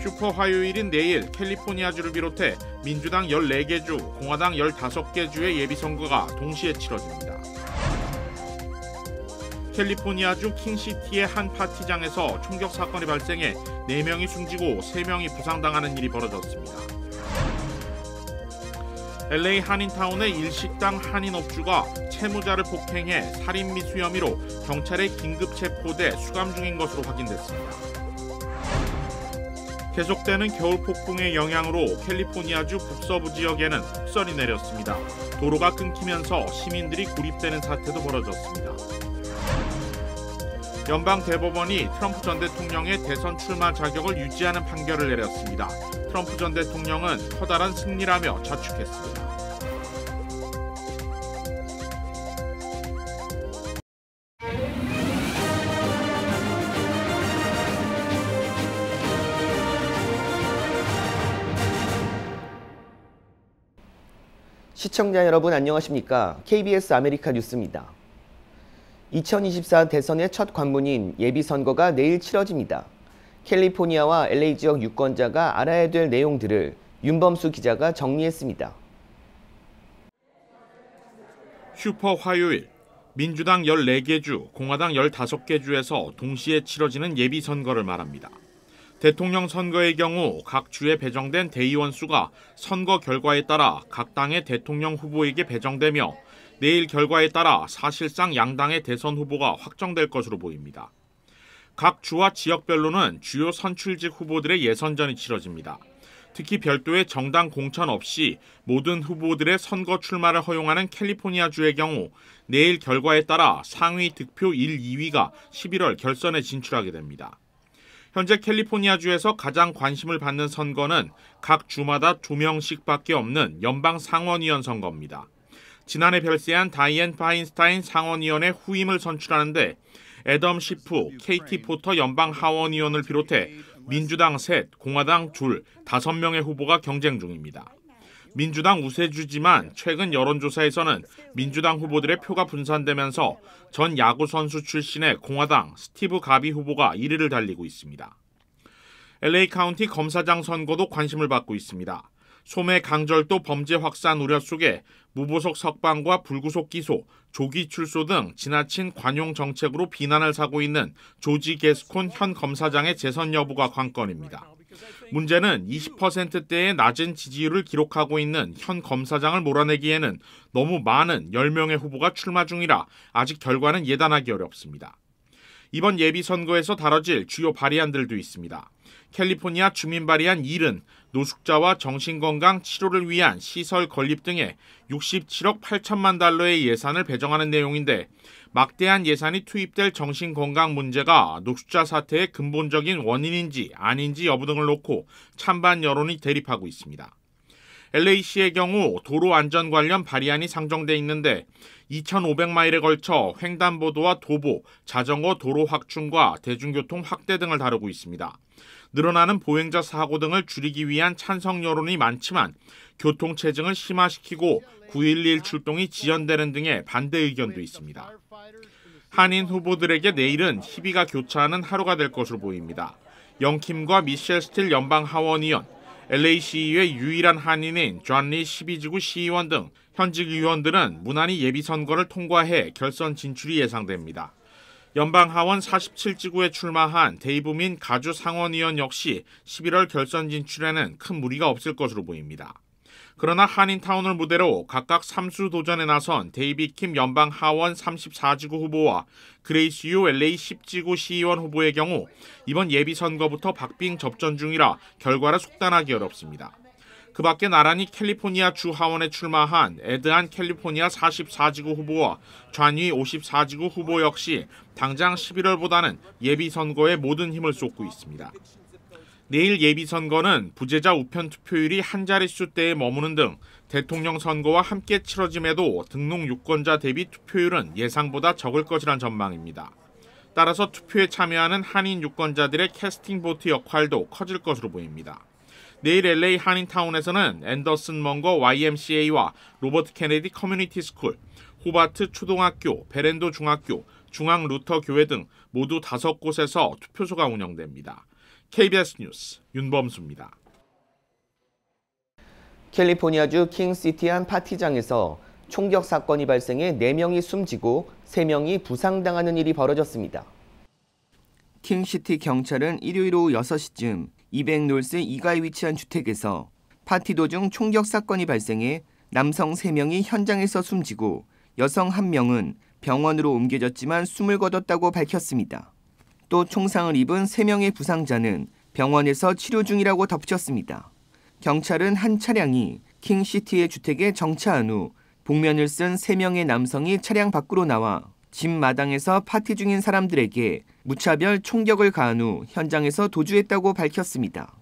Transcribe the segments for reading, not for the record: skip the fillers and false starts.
슈퍼 화요일인 내일 캘리포니아주를 비롯해 민주당 14개 주, 공화당 15개 주의 예비선거가 동시에 치러집니다. 캘리포니아주 킹시티의 한 파티장에서 총격 사건이 발생해 4명이 숨지고 3명이 부상당하는 일이 벌어졌습니다. LA 한인타운의 일식당 한인업주가 채무자를 폭행해 살인 미수 혐의로 경찰에 긴급 체포돼 수감 중인 것으로 확인됐습니다. 계속되는 겨울 폭풍의 영향으로 캘리포니아주 북서부 지역에는 폭설이 내렸습니다. 도로가 끊기면서 시민들이 고립되는 사태도 벌어졌습니다. 연방 대법원이 트럼프 전 대통령의 대선 출마 자격을 유지하는 판결을 내렸습니다. 트럼프 전 대통령은 커다란 승리라며 자축했습니다. 시청자 여러분 안녕하십니까? KBS 아메리카 뉴스입니다. 2024 대선의 첫 관문인 예비선거가 내일 치러집니다. 캘리포니아와 LA 지역 유권자가 알아야 될 내용들을 윤범수 기자가 정리했습니다. 슈퍼 화요일, 민주당 14개 주, 공화당 15개 주에서 동시에 치러지는 예비선거를 말합니다. 대통령 선거의 경우 각 주에 배정된 대의원 수가 선거 결과에 따라 각 당의 대통령 후보에게 배정되며 내일 결과에 따라 사실상 양당의 대선 후보가 확정될 것으로 보입니다. 각 주와 지역별로는 주요 선출직 후보들의 예선전이 치러집니다. 특히 별도의 정당 공천 없이 모든 후보들의 선거 출마를 허용하는 캘리포니아주의 경우 내일 결과에 따라 상위 득표 1, 2위가 11월 결선에 진출하게 됩니다. 현재 캘리포니아주에서 가장 관심을 받는 선거는 각 주마다 2명씩밖에 없는 연방 상원의원 선거입니다. 지난해 별세한 다이앤 파인스타인 상원의원의 후임을 선출하는데 애덤 시프, KT 포터 연방 하원의원을 비롯해 민주당 3, 공화당 2, 5명의 후보가 경쟁 중입니다. 민주당 우세주지만 최근 여론조사에서는 민주당 후보들의 표가 분산되면서 전 야구선수 출신의 공화당 스티브 가비 후보가 1위를 달리고 있습니다. LA 카운티 검사장 선거도 관심을 받고 있습니다. 소매 강절도 범죄 확산 우려 속에 무보석 석방과 불구속 기소, 조기 출소 등 지나친 관용 정책으로 비난을 사고 있는 조지 게스콘 현 검사장의 재선 여부가 관건입니다. 문제는 20%대의 낮은 지지율을 기록하고 있는 현 검사장을 몰아내기에는 너무 많은 10명의 후보가 출마 중이라 아직 결과는 예단하기 어렵습니다. 이번 예비선거에서 다뤄질 주요 발의안들도 있습니다. 캘리포니아 주민 발의안 1은 노숙자와 정신건강 치료를 위한 시설 건립 등에 67억 8천만 달러의 예산을 배정하는 내용인데 막대한 예산이 투입될 정신건강 문제가 노숙자 사태의 근본적인 원인인지 아닌지 여부 등을 놓고 찬반 여론이 대립하고 있습니다. LA시의 경우 도로 안전 관련 발의안이 상정돼 있는데 2,500마일에 걸쳐 횡단보도와 도보, 자전거 도로 확충과 대중교통 확대 등을 다루고 있습니다. 늘어나는 보행자 사고 등을 줄이기 위한 찬성 여론이 많지만 교통체증을 심화시키고 9.11 출동이 지연되는 등의 반대 의견도 있습니다. 한인 후보들에게 내일은 희비가 교차하는 하루가 될 것으로 보입니다. 영킴과 미셸 스틸 연방 하원의원, LA시의회 유일한 한인인 존 리 12지구 시의원 등 현직 의원들은 무난히 예비선거를 통과해 결선 진출이 예상됩니다. 연방하원 47지구에 출마한 데이브 민 가주 상원의원 역시 11월 결선 진출에는 큰 무리가 없을 것으로 보입니다. 그러나 한인타운을 무대로 각각 3수 도전에 나선 데이빗 킴 연방하원 34지구 후보와 그레이스 유 LA 10지구 시의원 후보의 경우 이번 예비선거부터 박빙 접전 중이라 결과를 속단하기 어렵습니다. 그 밖에 나란히 캘리포니아 주 하원에 출마한 에드한 캘리포니아 44지구 후보와 좌니 54지구 후보 역시 당장 11월보다는 예비선거에 모든 힘을 쏟고 있습니다. 내일 예비선거는 부재자 우편 투표율이 한 자릿수대에 머무는 등 대통령 선거와 함께 치러짐에도 등록 유권자 대비 투표율은 예상보다 적을 것이란 전망입니다. 따라서 투표에 참여하는 한인 유권자들의 캐스팅 보트 역할도 커질 것으로 보입니다. 내일 LA 한인타운에서는 앤더슨 먼거 YMCA와 로버트 케네디 커뮤니티 스쿨, 호바트 초등학교, 베렌도 중학교, 중앙 루터 교회 등 모두 5곳에서 투표소가 운영됩니다. KBS 뉴스 윤범수입니다. 캘리포니아주 킹시티 한 파티장에서 총격 사건이 발생해 4명이 숨지고 3명이 부상당하는 일이 벌어졌습니다. 킹시티 경찰은 일요일 오후 6시쯤 200놀스 2가에 위치한 주택에서 파티 도중 총격 사건이 발생해 남성 3명이 현장에서 숨지고 여성 1명은 병원으로 옮겨졌지만 숨을 거뒀다고 밝혔습니다. 또 총상을 입은 3명의 부상자는 병원에서 치료 중이라고 덧붙였습니다. 경찰은 한 차량이 킹시티의 주택에 정차한 후 복면을 쓴 3명의 남성이 차량 밖으로 나와 집 마당에서 파티 중인 사람들에게 무차별 총격을 가한 후 현장에서 도주했다고 밝혔습니다.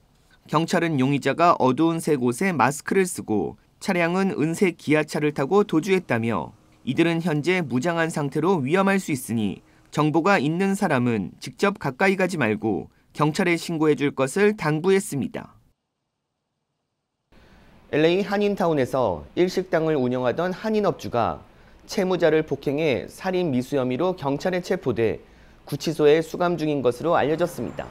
경찰은 용의자가 어두운 색 옷에 마스크를 쓰고 차량은 은색 기아차를 타고 도주했다며 이들은 현재 무장한 상태로 위험할 수 있으니 정보가 있는 사람은 직접 가까이 가지 말고 경찰에 신고해 줄 것을 당부했습니다. LA 한인타운에서 일식당을 운영하던 한인업주가 채무자를 폭행해 살인 미수 혐의로 경찰에 체포돼 구치소에 수감 중인 것으로 알려졌습니다.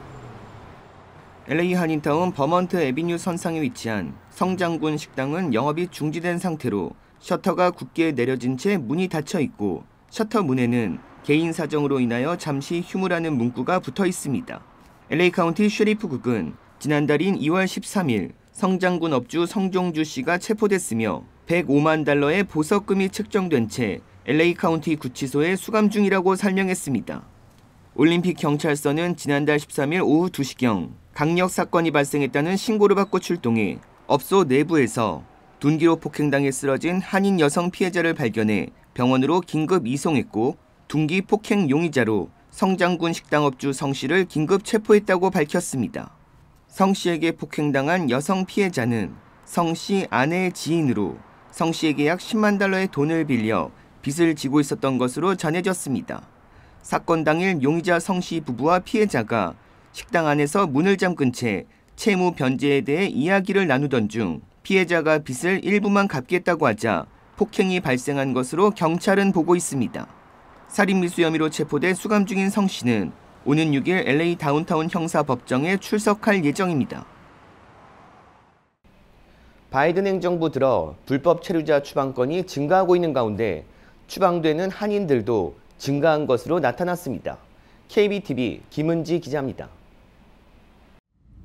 LA 한인타운 버먼트 애비뉴 선상에 위치한 성장군 식당은 영업이 중지된 상태로 셔터가 굳게 내려진 채 문이 닫혀 있고 셔터 문에는 개인 사정으로 인하여 잠시 휴무라는 문구가 붙어 있습니다. LA 카운티 셰리프국은 지난달인 2월 13일 성장군 업주 성종주 씨가 체포됐으며 $105만 달러의 보석금이 책정된 채 LA 카운티 구치소에 수감 중이라고 설명했습니다. 올림픽 경찰서는 지난달 13일 오후 2시경 강력 사건이 발생했다는 신고를 받고 출동해 업소 내부에서 둔기로 폭행당해 쓰러진 한인 여성 피해자를 발견해 병원으로 긴급 이송했고 둔기 폭행 용의자로 성장군 식당업주 성 씨를 긴급 체포했다고 밝혔습니다. 성 씨에게 폭행당한 여성 피해자는 성 씨 아내의 지인으로 성 씨에게 약 $10만 달러의 돈을 빌려 빚을 지고 있었던 것으로 전해졌습니다. 사건 당일 용의자 성 씨 부부와 피해자가 식당 안에서 문을 잠근 채 채무 변제에 대해 이야기를 나누던 중 피해자가 빚을 일부만 갚겠다고 하자 폭행이 발생한 것으로 경찰은 보고 있습니다. 살인미수 혐의로 체포돼 수감 중인 성 씨는 오는 6일 LA 다운타운 형사법정에 출석할 예정입니다. 바이든 행정부 들어 불법 체류자 추방건이 증가하고 있는 가운데 추방되는 한인들도 증가한 것으로 나타났습니다. KBTV 김은지 기자입니다.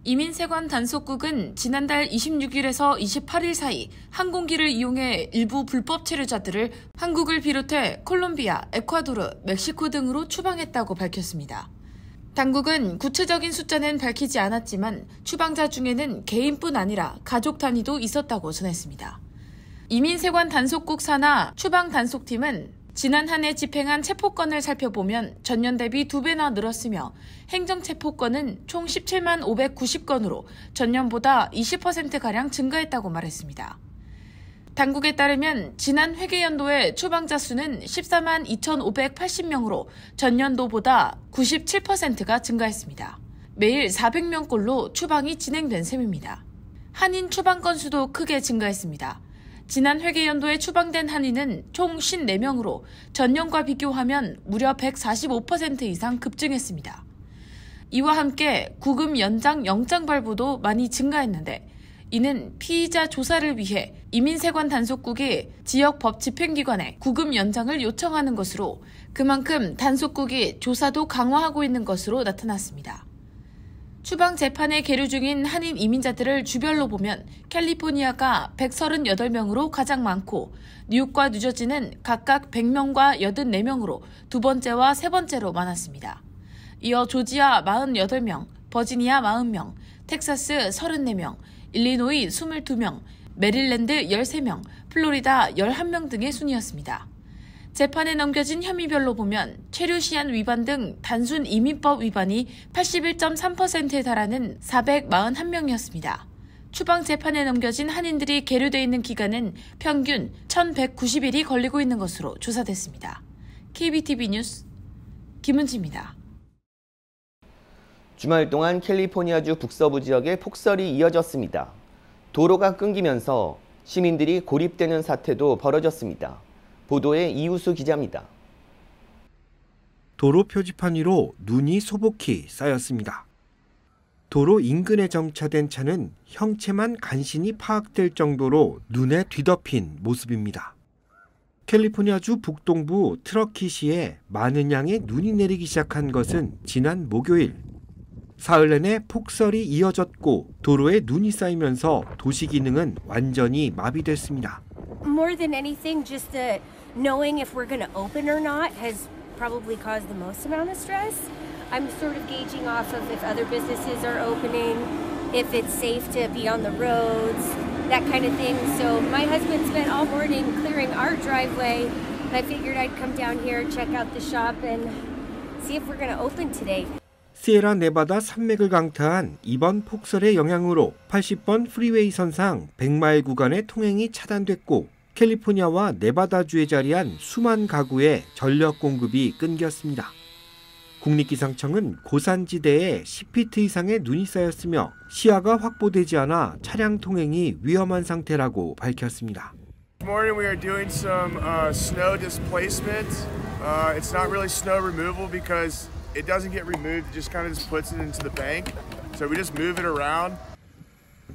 이민세관 단속국은 지난달 26일에서 28일 사이 항공기를 이용해 일부 불법 체류자들을 한국을 비롯해 콜롬비아, 에콰도르, 멕시코 등으로 추방했다고 밝혔습니다. 당국은 구체적인 숫자는 밝히지 않았지만 추방자 중에는 개인뿐 아니라 가족 단위도 있었다고 전했습니다. 이민세관 단속국 산하 추방 단속팀은 지난 한 해 집행한 체포건을 살펴보면 전년 대비 2배나 늘었으며 행정체포건은 총 17만 590건으로 전년보다 20%가량 증가했다고 말했습니다. 당국에 따르면 지난 회계연도의 추방자 수는 14만 2,580명으로 전년도보다 97%가 증가했습니다. 매일 400명꼴로 추방이 진행된 셈입니다. 한인 추방 건수도 크게 증가했습니다. 지난 회계연도에 추방된 한인은 총 54명으로 전년과 비교하면 무려 145% 이상 급증했습니다. 이와 함께 구금 연장 영장 발부도 많이 증가했는데 이는 피의자 조사를 위해 이민세관 단속국이 지역 법 집행기관에 구금 연장을 요청하는 것으로 그만큼 단속국이 조사도 강화하고 있는 것으로 나타났습니다. 추방 재판에 계류 중인 한인 이민자들을 주별로 보면 캘리포니아가 138명으로 가장 많고 뉴욕과 뉴저지는 각각 100명과 84명으로 두 번째와 세 번째로 많았습니다. 이어 조지아 48명, 버지니아 40명, 텍사스 34명, 일리노이 22명, 메릴랜드 13명, 플로리다 11명 등의 순이었습니다. 재판에 넘겨진 혐의별로 보면 체류 시한 위반 등 단순 이민법 위반이 81.3%에 달하는 441명이었습니다. 추방 재판에 넘겨진 한인들이 계류돼 있는 기간은 평균 1,190일이 걸리고 있는 것으로 조사됐습니다. KBTV 뉴스 김은지입니다. 주말 동안 캘리포니아주 북서부 지역에 폭설이 이어졌습니다. 도로가 끊기면서 시민들이 고립되는 사태도 벌어졌습니다. 보도에 이우수 기자입니다. 도로 표지판 위로 눈이 소복히 쌓였습니다. 도로 인근에 정차된 차는 형체만 간신히 파악될 정도로 눈에 뒤덮인 모습입니다. 캘리포니아주 북동부 트러키시에 많은 양의 눈이 내리기 시작한 것은 지난 목요일. 사흘 내내 폭설이 이어졌고 도로에 눈이 쌓이면서 도시 기능은 완전히 마비됐습니다. More than anything, just the knowing if we're going to open or not has probably caused the most amount of stress. I'm sort of gauging off of if other businesses are opening, if it's safe to be on the roads, that kind of thing. So my husband spent all morning clearing our driveway, and I figured I'd come down here, check out the shop, and see if we're going to open today. 시에라 네바다 산맥을 강타한 이번 폭설의 영향으로 80번 프리웨이 선상 100마일 구간의 통행이 차단됐고 캘리포니아와 네바다주에 자리한 수만 가구의 전력 공급이 끊겼습니다. 국립기상청은 고산지대에 10피트 이상의 눈이 쌓였으며 시야가 확보되지 않아 차량 통행이 위험한 상태라고 밝혔습니다. This morning we are doing some snow displacement. It's not really snow removal because it doesn't get removed. It just kind of just puts it into the bank. So we just move it around.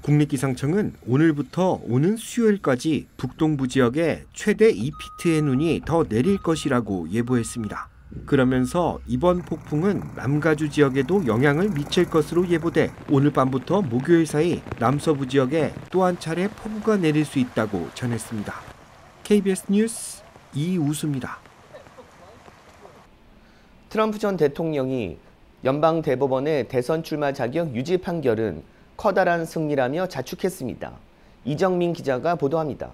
국립기상청은 오늘부터 오는 수요일까지 북동부 지역에 최대 2피트의 눈이 더 내릴 것이라고 예보했습니다. 그러면서 이번 폭풍은 남가주 지역에도 영향을 미칠 것으로 예보돼 오늘 밤부터 목요일 사이 남서부 지역에 또 한 차례 폭우가 내릴 수 있다고 전했습니다. KBS 뉴스 이우수입니다. 트럼프 전 대통령이 연방 대법원의 대선 출마 자격 유지 판결은 커다란 승리라며 자축했습니다. 이정민 기자가 보도합니다.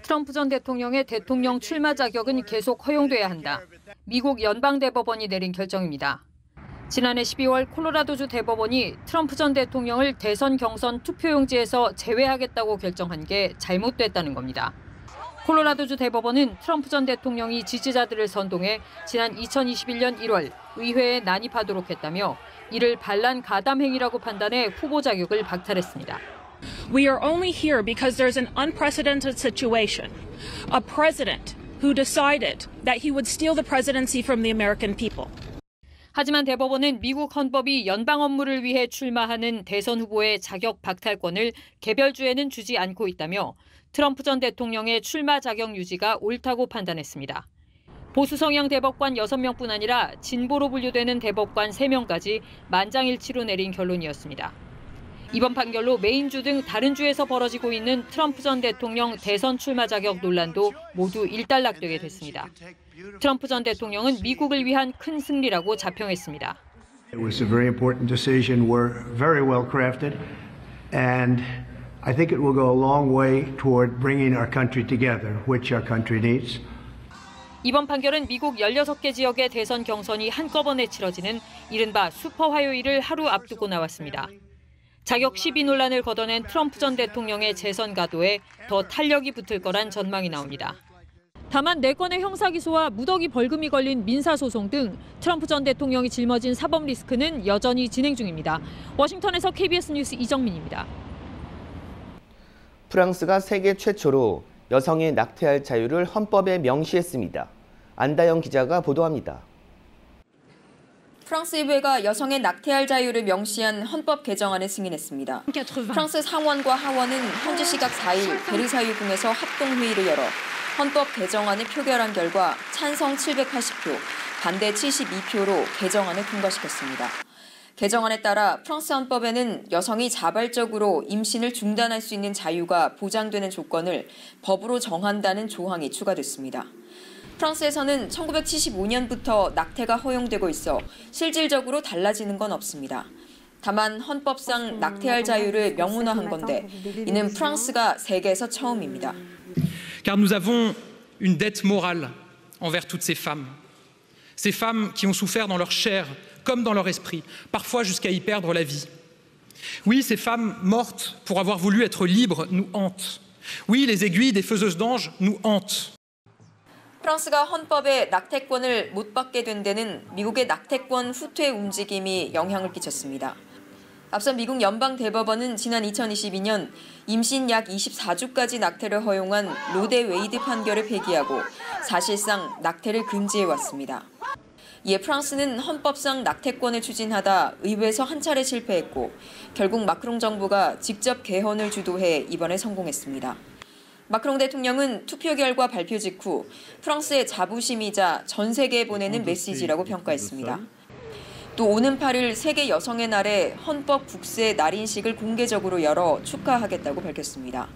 트럼프 전 대통령의 대통령 출마 자격은 계속 허용돼야 한다. 미국 연방대법원이 내린 결정입니다. 지난해 12월 콜로라도주 대법원이 트럼프 전 대통령을 대선 경선 투표용지에서 제외하겠다고 결정한 게 잘못됐다는 겁니다. 콜로라도주 대법원은 트럼프 전 대통령이 지지자들을 선동해 지난 2021년 1월 의회에 난입하도록 했다며 이를 반란 가담 행위라고 판단해 후보 자격을 박탈했습니다. We are only here because there's an unprecedented situation. A president who decided that he would steal the presidency from the American people. 하지만 대법원은 미국 헌법이 연방 업무를 위해 출마하는 대선 후보의 자격 박탈권을 개별주에는 주지 않고 있다며 트럼프 전 대통령의 출마 자격 유지가 옳다고 판단했습니다. 보수 성향 대법관 6명뿐 아니라 진보로 분류되는 대법관 3명까지 만장일치로 내린 결론이었습니다. 이번 판결로 메인주 등 다른 주에서 벌어지고 있는 트럼프 전 대통령 대선 출마 자격 논란도 모두 일단락되게 됐습니다. 트럼프 전 대통령은 미국을 위한 큰 승리라고 자평했습니다. It was a very important decision. We're very well crafted, and I think it will go a long way toward bringing our country together, which our country needs. 이번 판결은 미국 16개 지역의 대선 경선이 한꺼번에 치러지는 이른바 슈퍼 화요일을 하루 앞두고 나왔습니다. 자격 시비 논란을 걷어낸 트럼프 전 대통령의 재선 가도에 더 탄력이 붙을 거란 전망이 나옵니다. 다만 4건의 형사기소와 무더기 벌금이 걸린 민사소송 등 트럼프 전 대통령이 짊어진 사법 리스크는 여전히 진행 중입니다. 워싱턴에서 KBS 뉴스 이정민입니다. 프랑스가 세계 최초로 여성의 낙태할 자유를 헌법에 명시했습니다. 안다영 기자가 보도합니다. 프랑스 의회가 여성의 낙태할 자유를 명시한 헌법 개정안을 승인했습니다. 프랑스 상원과 하원은 현지 시각 4일 베르사유 궁에서 합동회의를 열어 헌법 개정안을 표결한 결과 찬성 780표, 반대 72표로 개정안을 통과시켰습니다. 개정안에 따라 프랑스 헌법에는 여성이 자발적으로 임신을 중단할 수 있는 자유가 보장되는 조건을 법으로 정한다는 조항이 추가됐습니다. 프랑스에서는 1975년부터 낙태가 허용되고 있어 실질적으로 달라지는 건 없습니다. 다만 헌법상 낙태할 자유를 명문화한 건데 이는 프랑스가 세계에서 처음입니다. Car nous avons une dette morale envers toutes ces femmes. Ces femmes qui ont souffert dans leur chair comme dans leur esprit, parfois jusqu'à y perdre la vie. Oui, ces femmes mortes pour avoir voulu être libres nous hantent. Oui, les aiguilles des faiseuses d'anges nous hantent. 프랑스가 헌법에 낙태권을 못 받게 된 데는 미국의 낙태권 후퇴 움직임이 영향을 끼쳤습니다. 앞서 미국 연방대법원은 지난 2022년 임신 약 24주까지 낙태를 허용한 로데 웨이드 판결을 폐기하고 사실상 낙태를 금지해왔습니다. 이에 프랑스는 헌법상 낙태권을 추진하다 의회에서 한 차례 실패했고 결국 마크롱 정부가 직접 개헌을 주도해 이번에 성공했습니다. 마크롱 대통령은 투표 결과 발표 직후 프랑스의 자부심이자 전 세계에 보내는 메시지라고 평가했습니다. 또 오는 8일 세계 여성의 날에 헌법 국세 날인식을 공개적으로 열어 축하하겠다고 밝혔습니다.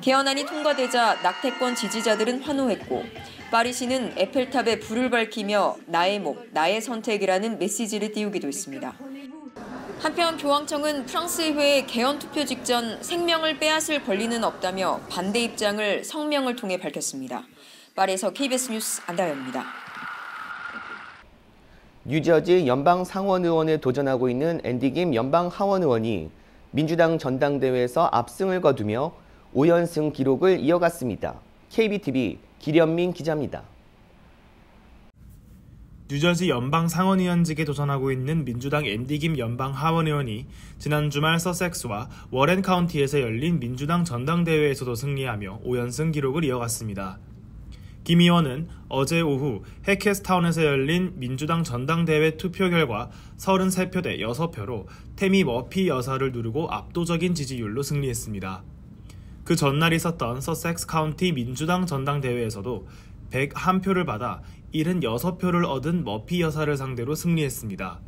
개헌안이 통과되자 낙태권 지지자들은 환호했고 파리시는 에펠탑에 불을 밝히며 나의 목, 나의 선택이라는 메시지를 띄우기도 했습니다. 한편 교황청은 프랑스 의회의 개헌 투표 직전 생명을 빼앗을 권리는 없다며 반대 입장을 성명을 통해 밝혔습니다. 파리에서 KBS 뉴스 안다현입니다. 뉴저지 연방 상원 의원에 도전하고 있는 앤디 김 연방 하원 의원이 민주당 전당대회에서 압승을 거두며 5연승 기록을 이어갔습니다. KBTV 기련민 기자입니다. 뉴저지 연방 상원의원직에 도전하고 있는 민주당 앤디 김 연방 하원 의원이 지난 주말 서섹스와 워렌 카운티에서 열린 민주당 전당대회에서도 승리하며 5연승 기록을 이어갔습니다. 김 의원은 어제 오후 해캐스타운에서 열린 민주당 전당대회 투표 결과 33표 대 6표로 태미 머피 여사를 누르고 압도적인 지지율로 승리했습니다. 그 전날 있었던 서섹스 카운티 민주당 전당대회에서도 101표를 받아 76표를 얻은 머피 여사를 상대로 승리했습니다.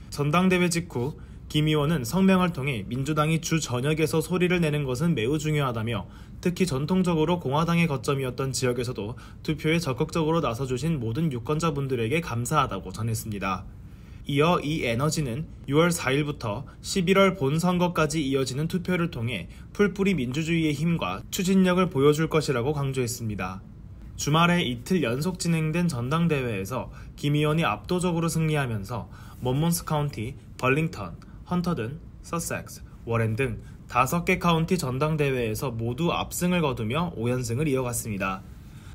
전당대회 직후 김 의원은 성명을 통해 민주당이 주 전역에서 소리를 내는 것은 매우 중요하다며 특히 전통적으로 공화당의 거점이었던 지역에서도 투표에 적극적으로 나서주신 모든 유권자분들에게 감사하다고 전했습니다. 이어 이 에너지는 6월 4일부터 11월 본선거까지 이어지는 투표를 통해 풀뿌리 민주주의의 힘과 추진력을 보여줄 것이라고 강조했습니다. 주말에 이틀 연속 진행된 전당대회에서 김 의원이 압도적으로 승리하면서 먼몬스 카운티, 벌링턴, 헌터든, 서섹스, 워렌 등 5개 카운티 전당대회에서 모두 압승을 거두며 5연승을 이어갔습니다.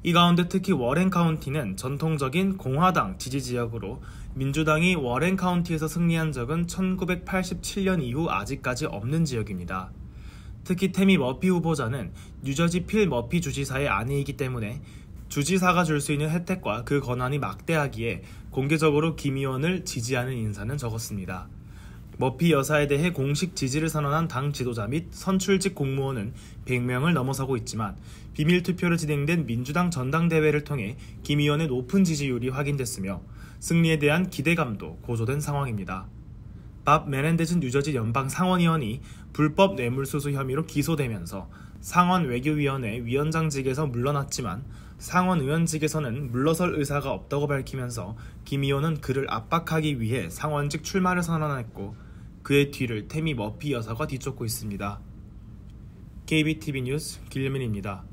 이 가운데 특히 워렌 카운티는 전통적인 공화당 지지 지역으로 민주당이 워렌 카운티에서 승리한 적은 1987년 이후 아직까지 없는 지역입니다. 특히 태미 머피 후보자는 뉴저지 필 머피 주지사의 아내이기 때문에 주지사가 줄 수 있는 혜택과 그 권한이 막대하기에 공개적으로 김 의원을 지지하는 인사는 적었습니다. 머피 여사에 대해 공식 지지를 선언한 당 지도자 및 선출직 공무원은 100명을 넘어서고 있지만 비밀 투표로 진행된 민주당 전당대회를 통해 김 의원의 높은 지지율이 확인됐으며 승리에 대한 기대감도 고조된 상황입니다. 밥 메넨데즈 뉴저지 연방 상원의원이 불법 뇌물수수 혐의로 기소되면서 상원 외교위원회 위원장직에서 물러났지만 상원 의원직에서는 물러설 의사가 없다고 밝히면서 김 의원은 그를 압박하기 위해 상원직 출마를 선언했고 그의 뒤를 태미 머피 여사가 뒤쫓고 있습니다. KBTV 뉴스 길민입니다.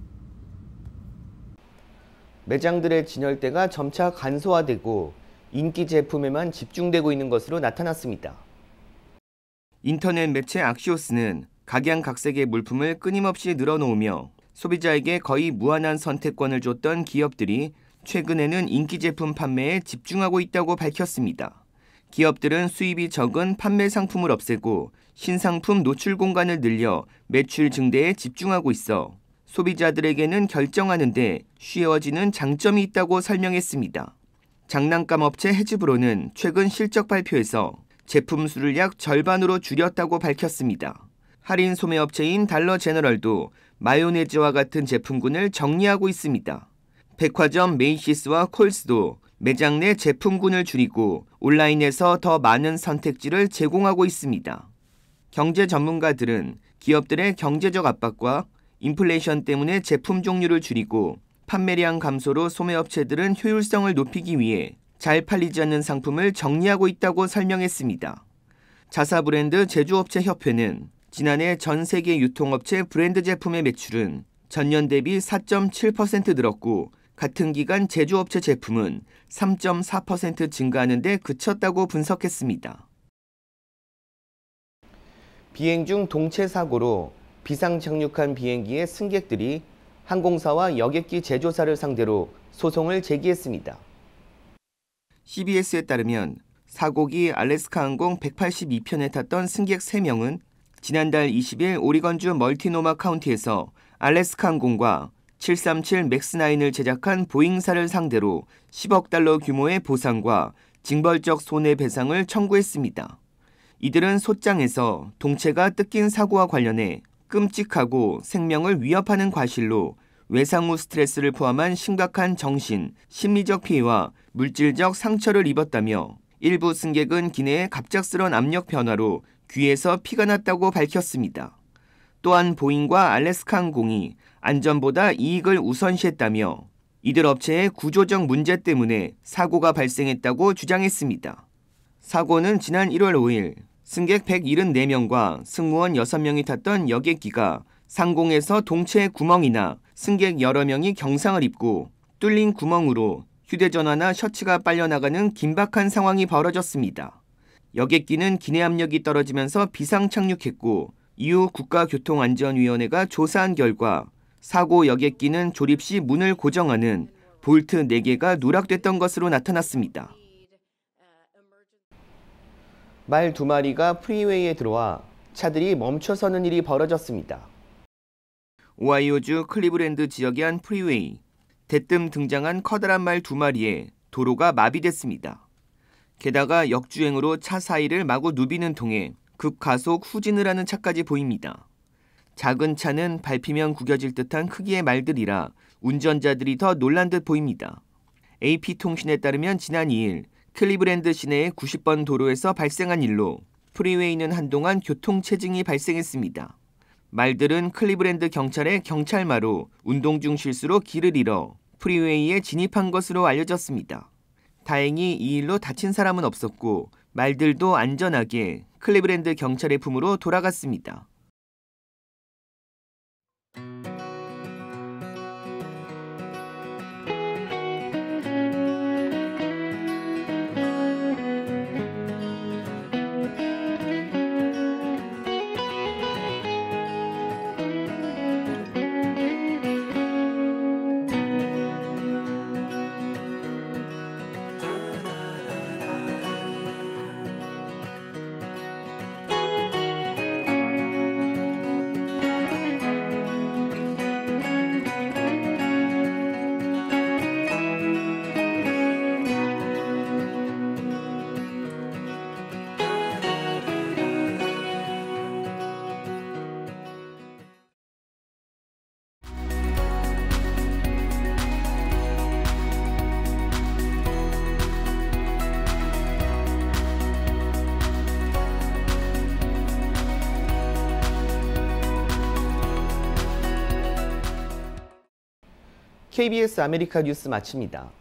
매장들의 진열대가 점차 간소화되고 인기 제품에만 집중되고 있는 것으로 나타났습니다. 인터넷 매체 악시오스는 각양각색의 물품을 끊임없이 늘어놓으며 소비자에게 거의 무한한 선택권을 줬던 기업들이 최근에는 인기 제품 판매에 집중하고 있다고 밝혔습니다. 기업들은 수입이 적은 판매 상품을 없애고 신상품 노출 공간을 늘려 매출 증대에 집중하고 있어 소비자들에게는 결정하는 데 쉬워지는 장점이 있다고 설명했습니다. 장난감 업체 헤즈브로는 최근 실적 발표에서 제품 수를 약 절반으로 줄였다고 밝혔습니다. 할인 소매업체인 달러 제너럴도 마요네즈와 같은 제품군을 정리하고 있습니다. 백화점 메이시스와 콜스도 매장 내 제품군을 줄이고 온라인에서 더 많은 선택지를 제공하고 있습니다. 경제 전문가들은 기업들의 경제적 압박과 인플레이션 때문에 제품 종류를 줄이고 판매량 감소로 소매업체들은 효율성을 높이기 위해 잘 팔리지 않는 상품을 정리하고 있다고 설명했습니다. 자사 브랜드 제조업체 협회는 지난해 전 세계 유통업체 브랜드 제품의 매출은 전년 대비 4.7% 늘었고 같은 기간 제조업체 제품은 3.4% 증가하는 데 그쳤다고 분석했습니다. 비행 중 동체 사고로 비상 착륙한 비행기의 승객들이 항공사와 여객기 제조사를 상대로 소송을 제기했습니다. CBS에 따르면 사고기 알래스카 항공 182편에 탔던 승객 3명은 지난달 20일 오리건주 멀티노마 카운티에서 알래스카 항공과 737 맥스9을 제작한 보잉사를 상대로 10억 달러 규모의 보상과 징벌적 손해배상을 청구했습니다. 이들은 소장에서 동체가 뜯긴 사고와 관련해 끔찍하고 생명을 위협하는 과실로 외상 후 스트레스를 포함한 심각한 정신, 심리적 피해와 물질적 상처를 입었다며 일부 승객은 기내의 갑작스러운 압력 변화로 귀에서 피가 났다고 밝혔습니다. 또한 보잉과 알래스카 항공이 안전보다 이익을 우선시했다며 이들 업체의 구조적 문제 때문에 사고가 발생했다고 주장했습니다. 사고는 지난 1월 5일 승객 174명과 승무원 6명이 탔던 여객기가 상공에서 동체의 구멍이나 승객 여러 명이 경상을 입고 뚫린 구멍으로 휴대전화나 셔츠가 빨려나가는 긴박한 상황이 벌어졌습니다. 여객기는 기내 압력이 떨어지면서 비상 착륙했고 이후 국가교통안전위원회가 조사한 결과 사고 여객기는 조립 시 문을 고정하는 볼트 4개가 누락됐던 것으로 나타났습니다. 말 2마리가 프리웨이에 들어와 차들이 멈춰서는 일이 벌어졌습니다. 오하이오주 클리브랜드 지역의 한 프리웨이. 대뜸 등장한 커다란 말 2마리에 도로가 마비됐습니다. 게다가 역주행으로 차 사이를 마구 누비는 통에 급가속 후진을 하는 차까지 보입니다. 작은 차는 밟히면 구겨질 듯한 크기의 말들이라 운전자들이 더 놀란 듯 보입니다. AP통신에 따르면 지난 2일 클리브랜드 시내의 90번 도로에서 발생한 일로 프리웨이는 한동안 교통체증이 발생했습니다. 말들은 클리브랜드 경찰의 경찰마로 운동 중 실수로 길을 잃어 프리웨이에 진입한 것으로 알려졌습니다. 다행히 이 일로 다친 사람은 없었고 말들도 안전하게 클리브랜드 경찰의 품으로 돌아갔습니다. KBS 아메리카 뉴스 마칩니다.